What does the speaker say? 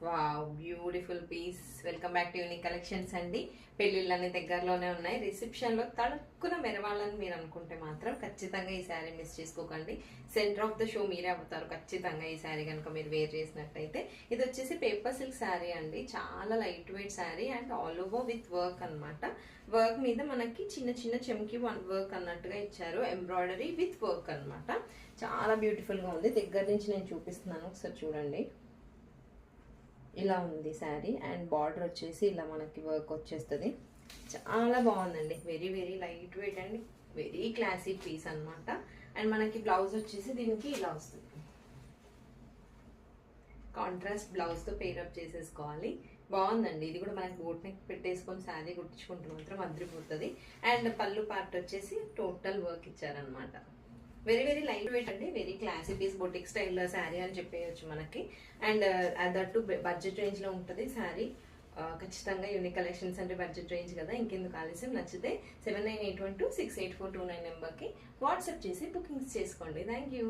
Wow, beautiful piece. Welcome back to unique collections అండి. పెళ్లిళ్ళని దగ్గరలోనే ఉన్నాయి. రిసెప్షన్ లో తడుక్కున మెరవాలని మీరు అనుకుంటే మాత్రం ఖచ్చితంగా ఈ శారీ మిస్ చేసుకోకండి. సెంటర్ ఆఫ్ ద షో మీరే అవుతారు ఖచ్చితంగా ఈ శారీ కనుక మీరు వేర్ చేసినట్టయితే. ఇది వచ్చేసి పేపర్ సిల్క్ శారీ అండి. చాలా light weight sari and all over with work అనమాట. వర్క్ మీద మనకి చిన్న చిన్న చెమ్కి వర్క్ అన్నట్టుగా ఇచ్చారు. ఎంబ్రాయిడరీ విత్ వర్క్ అనమాట. చాలా బ్యూటిఫుల్ గా ఉంది. దగ్గర నుంచి నేను చూపిస్తున్నాను, ఒకసారి చూడండి. ఇలా ఉంది శారీ అండ్ బార్డర్ వచ్చేసి ఇలా మనకి వర్క్ వచ్చేస్తుంది. చాలా బాగుందండి. Very very light weight and very classy piece అనమాట. అండ్ మనకి బ్లౌజ్ వచ్చేసి దీనికి ఇలా వస్తుంది. కాంట్రాస్ట్ బ్లౌజ్ తో పేరప్ చేసేసుకోవాలి. బాగుందండి. ఇది కూడా మనకి బోట్ నెక్ పెట్టేసుకొని శారీ కుట్టించుకుంటూ మాత్రం అదిరిపోతుంది. అండ్ పళ్ళు పార్ట్ వచ్చేసి టోటల్ వర్క్ ఇచ్చారనమాట. వెరీ వెరీ లైట్ వెయిట్ అండి. Very classy piece, boutique style sari అని చెప్పేయచ్చు మనకి. అండ్ దట్టు బడ్జెట్ రేంజ్ లో ఉంటుంది శారీ. ఖచ్చితంగా యూనిక్ కలెక్షన్స్ అంటే బడ్జెట్ రేంజ్ కదా. ఇంకెందుకు ఆలస్యం, నచ్చితే 7981268429 నెంబర్కి వాట్సాప్ చేసి బుకింగ్స్ చేసుకోండి. Thank you.